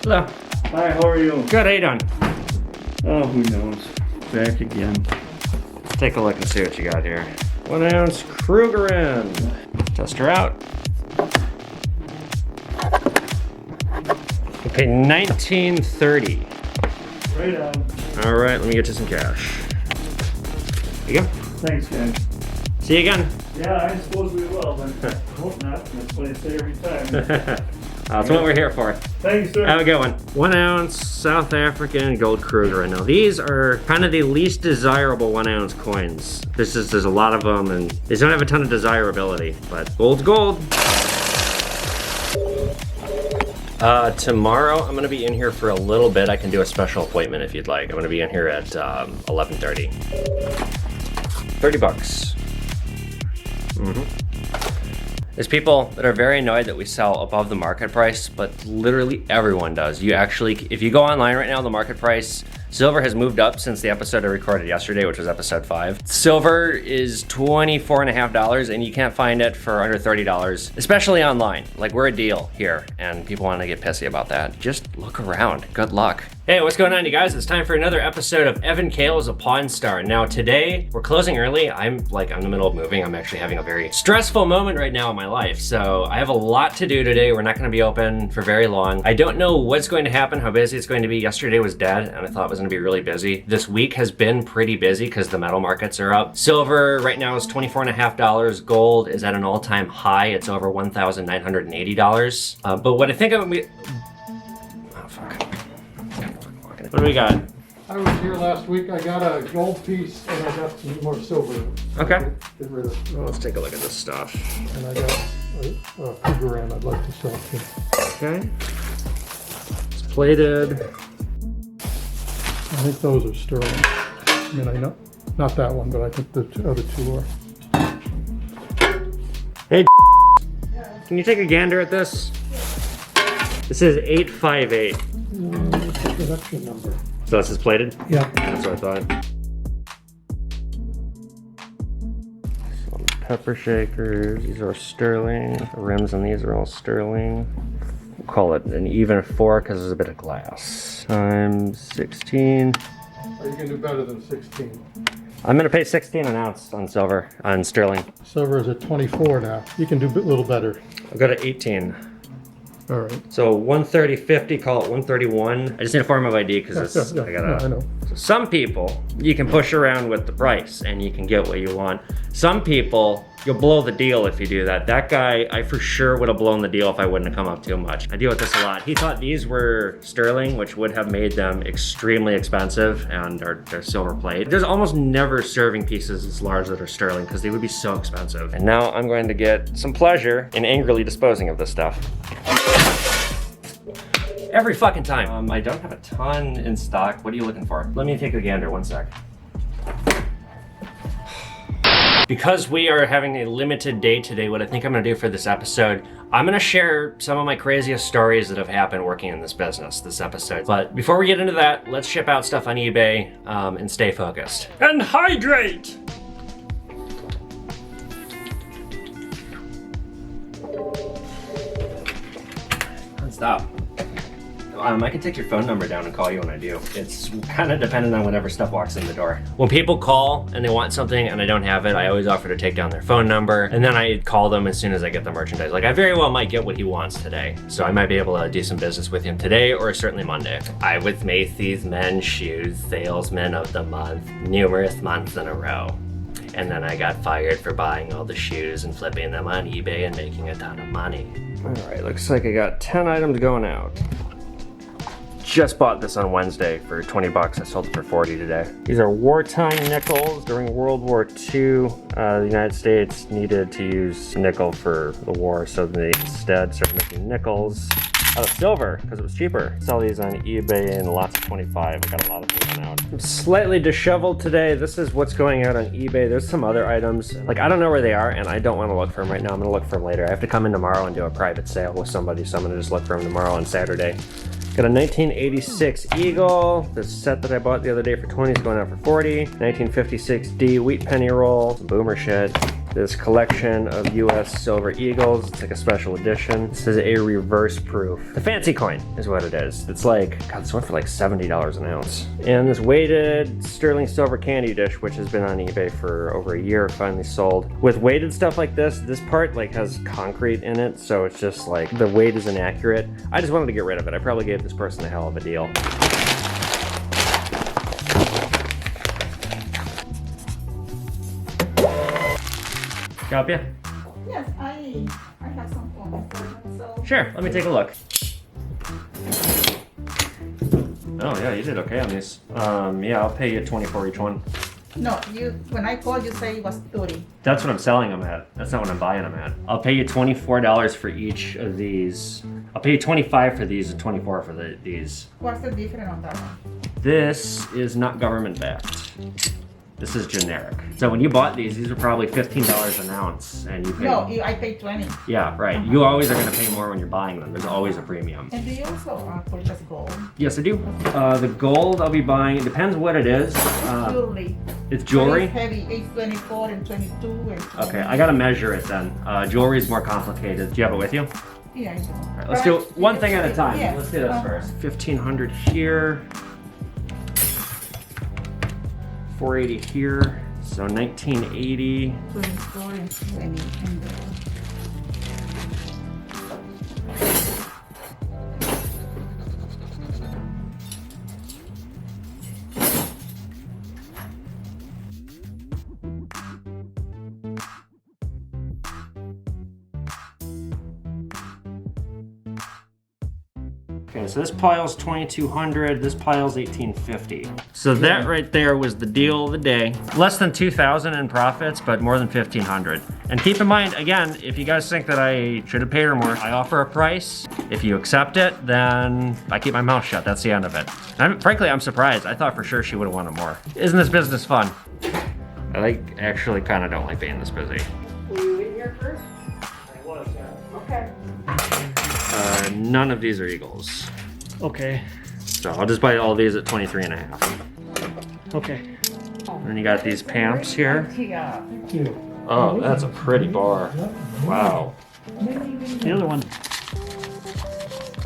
Hello. Hi, how are you? Good, how you doing? Oh, who knows? Back again. Let's take a look and see what you got here. 1 ounce Krugerrand. Test her out. Okay, $19.30. Right on. All right, let me get you some cash. Here you go. Thanks, guys. See you again. Yeah, I suppose we will, but I hope not. That's what I say every time. That's what we're here for. Thanks, sir. Have a good one. 1 ounce South African gold Krugerrand. Now these are kind of the least desirable 1 ounce coins. There's a lot of them and they don't have a ton of desirability, but gold's gold. Tomorrow I'm gonna be in here for a little bit. I can do a special appointment if you'd like. I'm gonna be in here at 11:30. 30 bucks. There's people that are very annoyed that we sell above the market price, but literally everyone does. You actually, if you go online right now, the market price, silver has moved up since the episode I recorded yesterday, which was episode 5. Silver is $24.50 and you can't find it for under $30, especially online. Like, we're a deal here and people want to get pissy about that. Just look around. Good luck. Hey, what's going on, you guys? It's time for another episode of Evan Kale is a Pawn Star. Now today, we're closing early. I'm in the middle of moving. I'm actually having a very stressful moment right now in my life. So I have a lot to do today. We're not gonna be open for very long. I don't know what's going to happen, how busy it's going to be. Yesterday was dead and I thought it was gonna be really busy. This week has been pretty busy because the metal markets are up. Silver right now is $24.50. Gold is at an all-time high. It's over $1,980. But what I think I'm gonna be, oh fuck. What do we got? I was here last week. I got a gold piece and I got some more silver. Okay. Get rid of. Well, let's take a look at this stuff. And I got a Krugerrand I'd like to sell too. Okay. It's plated. I think those are sterling. I mean, I know, not that one, but I think the other two are. Hey, can you take a gander at this? This is 858. What's the production number? So this is plated? Yeah. That's what I thought. Some pepper shakers. These are sterling. The rims on these are all sterling. We'll call it an even 4 because there's a bit of glass. Times 16. Are you gonna do better than 16? I'm gonna pay 16 an ounce on silver, on sterling. Silver is at 24 now. You can do a little better. I'll go to 18. All right. So 130.50, call it 131. I just need a form of ID because it's, Yeah, I know. So some people, you can push around with the price and you can get what you want. Some people, you'll blow the deal if you do that. That guy, I for sure would have blown the deal if I wouldn't have come up too much. I deal with this a lot. He thought these were sterling, which would have made them extremely expensive, and they're silver plate. There's almost never serving pieces as large that are sterling because they would be so expensive. And now I'm going to get some pleasure in angrily disposing of this stuff. Every fucking time. I don't have a ton in stock. What are you looking for? Let me take a gander, 1 sec. Because we are having a limited day today, what I think I'm gonna do for this episode, I'm gonna share some of my craziest stories that have happened working in this business this episode. But before we get into that, let's ship out stuff on eBay and stay focused. And hydrate! Stop. I can take your phone number down and call you when I do. It's kind of dependent on whenever stuff walks in the door. When people call and they want something and I don't have it, I always offer to take down their phone number and then I call them as soon as I get the merchandise. Like, I very well might get what he wants today. So I might be able to do some business with him today or certainly Monday. I was Macy's Men's Shoes Salesman of the Month numerous months in a row. And then I got fired for buying all the shoes and flipping them on eBay and making a ton of money. All right, looks like I got 10 items going out. Just bought this on Wednesday for 20 bucks. I sold it for 40 today. These are wartime nickels. During World War II, the United States needed to use nickel for the war, so they instead started making nickels out of silver because it was cheaper. Sell these on eBay in lots of 25. I got a lot of them out. I'm slightly disheveled today. This is what's going out on eBay. There's some other items. Like, I don't know where they are and I don't want to look for them right now. I'm gonna look for them later. I have to come in tomorrow and do a private sale with somebody, so I'm gonna just look for them tomorrow on Saturday. Got a 1986 Eagle. This set that I bought the other day for 20 is going out for 40. 1956 D wheat penny roll. Some boomer shit. this collection of US Silver Eagles. It's like a special edition. This is a reverse proof. The fancy coin is what it is. It's like, God, this went for like $70 an ounce. And this weighted sterling silver candy dish, which has been on eBay for over a year, finally sold. With weighted stuff like this part like has concrete in it, so it's just like the weight is inaccurate. I just wanted to get rid of it. I probably gave this person a hell of a deal. Help you? Yes, I have some phone, so. Sure, let me take a look. Oh yeah, you did okay on these. Yeah, I'll pay you 24 each one. No, when I called, you say it was 30. That's what I'm selling them at. That's not what I'm buying them at. I'll pay you $24 for each of these. I'll pay you 25 for these and 24 for these. What's the difference on that one? This is not government backed. This is generic. So when you bought these were probably $15 an ounce, and you paid. No, I paid 20. Yeah, right. You always are going to pay more when you're buying them. There's always a premium. And do you also purchase gold? Yes, I do. The gold I'll be buying, it depends what it is. Jewelry. It's jewelry? It's heavy, 824 and 22 and 20. Okay, I gotta measure it then. Jewelry is more complicated. Do you have it with you? Yeah, I do. All right, let's do one thing at a time. Yeah. Let's do this first. 1500 here. 480 here. So 1980. 24 and 20. And Okay, so this pile's 2200, this pile's 1850. So that right there was the deal of the day. Less than 2,000 in profits, but more than 1,500. And keep in mind, again, if you guys think that I should have paid her more, I offer a price. If you accept it, then I keep my mouth shut. That's the end of it. Frankly, I'm surprised. I thought for sure she would have wanted more. Isn't this business fun? I actually kind of don't like being this busy. were you in here first? I was, yeah. Okay. None of these are Eagles. Okay, So I'll just buy all these at 23 and a half. okay. And then you got these Pamps here. Yeah. Thank you. Oh, that's a pretty bar. Wow. The other one.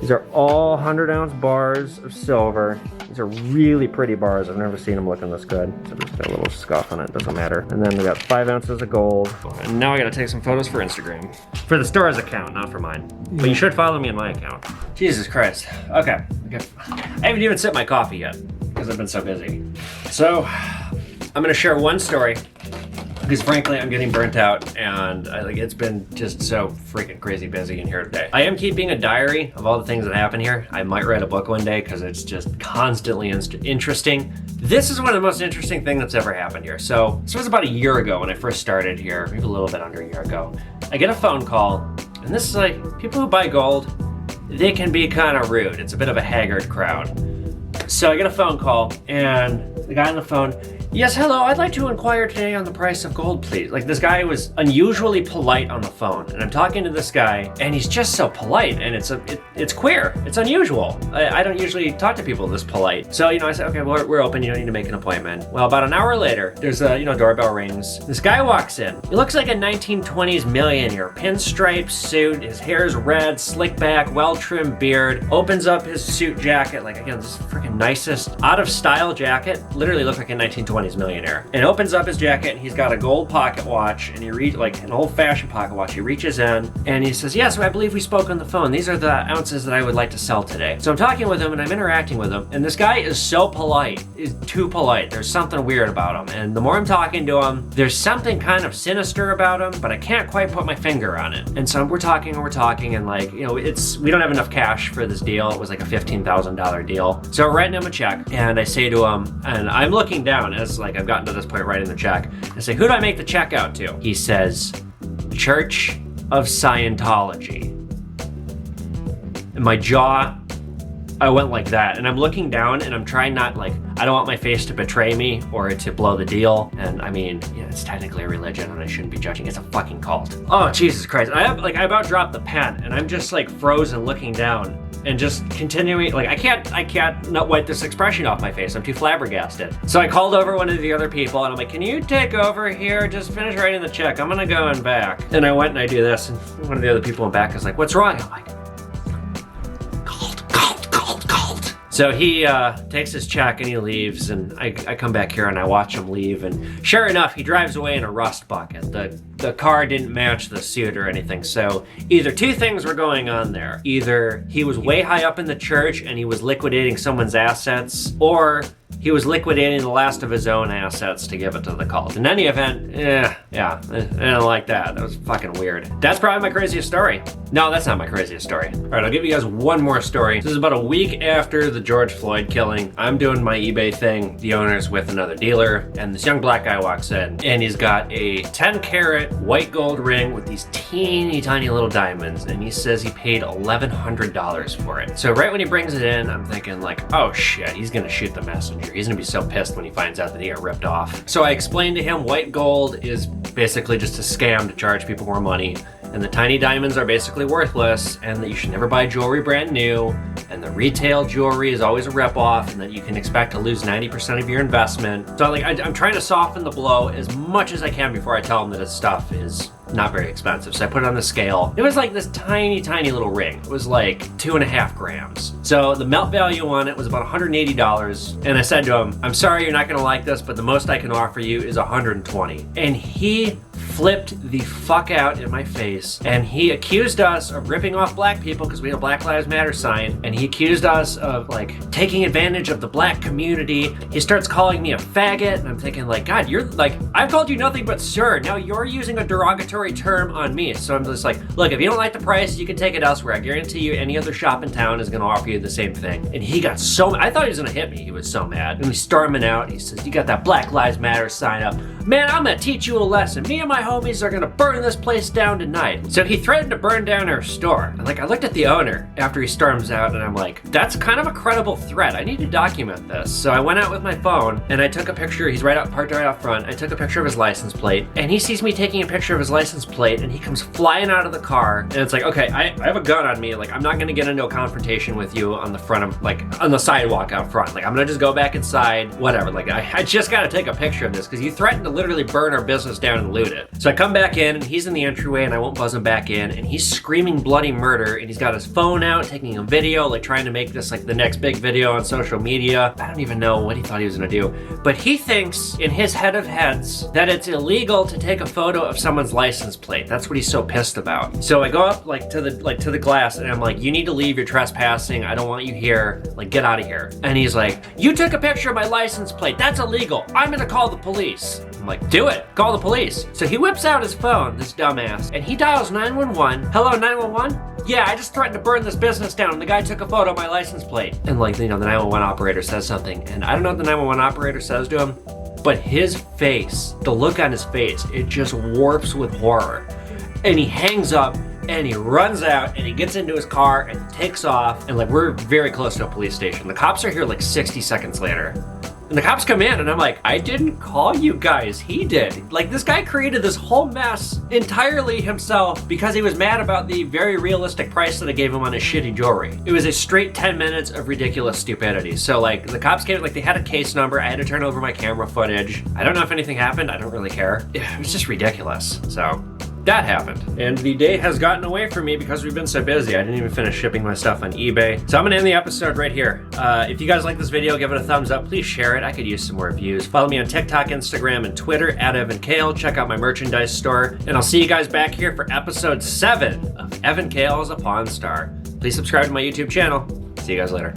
These are all 100-ounce bars of silver. These are really pretty bars. I've never seen them looking this good. So just got a little scuff on it, doesn't matter. And then we got 5 ounces of gold. And now I gotta take some photos for Instagram. For the store's account, not for mine. But you should follow me on my account. Jesus Christ. Okay. I haven't even sipped my coffee yet because I've been so busy. So I'm gonna share one story because frankly I'm getting burnt out and it's been just so freaking crazy busy in here today. I am keeping a diary of all the things that happen here. I might write a book one day because it's just constantly interesting. This is one of the most interesting things that's ever happened here. So this was about a year ago when I first started here, maybe a little bit under a year ago. I get a phone call, and this is like, people who buy gold, they can be kind of rude. It's a bit of a haggard crowd. So I get a phone call, and the guy on the phone, yes, hello, I'd like to inquire today on the price of gold, please. Like, this guy was unusually polite on the phone, and I'm talking to this guy, and he's just so polite, and it's queer. It's unusual. I don't usually talk to people this polite. So, I said, okay, well, we're open, you don't need to make an appointment. Well, about an hour later, there's a, doorbell rings. This guy walks in. He looks like a 1920s millionaire. Pinstripe suit, his hair's red, slick back, well-trimmed beard, opens up his suit jacket, like, again, this is freaking nicest, out-of-style jacket, literally looked like a 1920s millionaire. And opens up his jacket, and he's got a gold pocket watch, and he like an old-fashioned pocket watch. He reaches in, and he says, yes, I believe we spoke on the phone. These are the ounces that I would like to sell today. So I'm talking with him, and I'm interacting with him, and this guy is so polite, is too polite. There's something weird about him, and the more I'm talking to him, there's something kind of sinister about him, but I can't quite put my finger on it. And so we're talking, and like, we don't have enough cash for this deal. It was like a $15,000 deal. So we're writing him a check, and I say to him, and I'm looking down as like I've gotten to this point writing the check. I say, who do I make the check out to? He says, Church of Scientology. And my jaw, I went like that, and I'm looking down, and I'm trying not, like, I don't want my face to betray me or to blow the deal. And I mean, it's technically a religion, and I shouldn't be judging. It's a fucking cult. Oh, Jesus Christ. I about dropped the pen, and I'm just like frozen looking down. and just continuing, like I can't not wipe this expression off my face. I'm too flabbergasted. So I called over one of the other people and I'm like, can you take over here? Just finish writing the check. I'm gonna go in back. And I went and I do this, and one of the other people in back is like, what's wrong? I'm like, called. So he takes his check and he leaves, and I come back here and I watch him leave, and sure enough, he drives away in a rust bucket. The car didn't match the suit or anything, so either two things were going on there. Either he was way high up in the church and he was liquidating someone's assets, or he was liquidating the last of his own assets to give it to the cult. In any event, I don't like that. That was fucking weird. That's probably my craziest story. No, that's not my craziest story. All right, I'll give you guys one more story. This is about a week after the George Floyd killing. I'm doing my eBay thing. The owner's with another dealer, and this young black guy walks in, and he's got a 10-carat white gold ring with these teeny tiny little diamonds, and he says he paid $1,100 for it. So right when he brings it in, I'm thinking like, oh shit, he's gonna shoot the messenger. He's gonna be so pissed when he finds out that he got ripped off. So I explained to him white gold is basically just a scam to charge people more money, and the tiny diamonds are basically worthless, and that you should never buy jewelry brand new, and the retail jewelry is always a rip-off, and that you can expect to lose 90% of your investment. So like, I'm trying to soften the blow as much as I can before I tell him that his stuff is not very expensive. So I put it on the scale. It was like this tiny little ring. It was like 2.5 grams. So the melt value on it was about $180. And I said to him, I'm sorry you're not gonna like this, but the most I can offer you is $120. And he flipped the fuck out in my face, and he accused us of ripping off black people because we had a Black Lives Matter sign, and he accused us of like taking advantage of the black community. He starts calling me a faggot, and I'm thinking like, God, you're like, I've called you nothing but sir. Now you're using a derogatory term on me. So I'm just like, look, if you don't like the price, you can take it elsewhere. I guarantee you any other shop in town is gonna offer you the same thing. And he got so mad. I thought he was gonna hit me. He was so mad. And he's storming out. He says, you got that Black Lives Matter sign up. Man, I'm gonna teach you a lesson. Me and my homies are gonna burn this place down tonight. So he threatened to burn down our store. And like, I looked at the owner after he storms out, and I'm like, that's kind of a credible threat. I need to document this. So I went out with my phone and I took a picture. He's parked right out front. I took a picture of his license plate, and he sees me taking a picture of his license plate, and he comes flying out of the car. And it's like, okay, I have a gun on me. Like, I'm not gonna get into a confrontation with you on the front of, like, on the sidewalk out front. Like, I'm gonna just go back inside, whatever. Like, I just gotta take a picture of this because you threatened to literally burn our business down and loot it. So I come back in, and he's in the entryway, and I won't buzz him back in, and he's screaming bloody murder, and he's got his phone out taking a video, like trying to make this like the next big video on social media. I don't even know what he thought he was gonna do, but he thinks in his head of heads that it's illegal to take a photo of someone's license plate. That's what he's so pissed about. So I go up to the glass, and I'm like, you need to leave, you're trespassing. I don't want you here. Like, get out of here. And he's like, you took a picture of my license plate. That's illegal. I'm gonna call the police. I'm like, do it. Call the police. So he whips out his phone, this dumbass, and he dials 911. Hello, 911? Yeah, I just threatened to burn this business down, and the guy took a photo of my license plate. And like, you know, the 911 operator says something, and I don't know what the 911 operator says to him, but his face, the look on his face, it just warps with horror. And he hangs up, and he runs out, and he gets into his car and takes off. And like, we're very close to a police station. The cops are here like 60 seconds later. And the cops come in, and I'm like, I didn't call you guys, he did. Like, this guy created this whole mess entirely himself because he was mad about the very realistic price that I gave him on his shitty jewelry. It was a straight 10 minutes of ridiculous stupidity. So like, the cops came, like they had a case number, I had to turn over my camera footage. I don't know if anything happened, I don't really care. It was just ridiculous, so. That happened. And the day has gotten away from me because we've been so busy. I didn't even finish shipping my stuff on eBay. So I'm gonna end the episode right here. If you guys like this video, give it a thumbs up. Please share it. I could use some more views. Follow me on TikTok, Instagram, and Twitter @EvanKale. Check out my merchandise store. And I'll see you guys back here for episode 7 of Evan Kale as a Pawn Star. Please subscribe to my YouTube channel. See you guys later.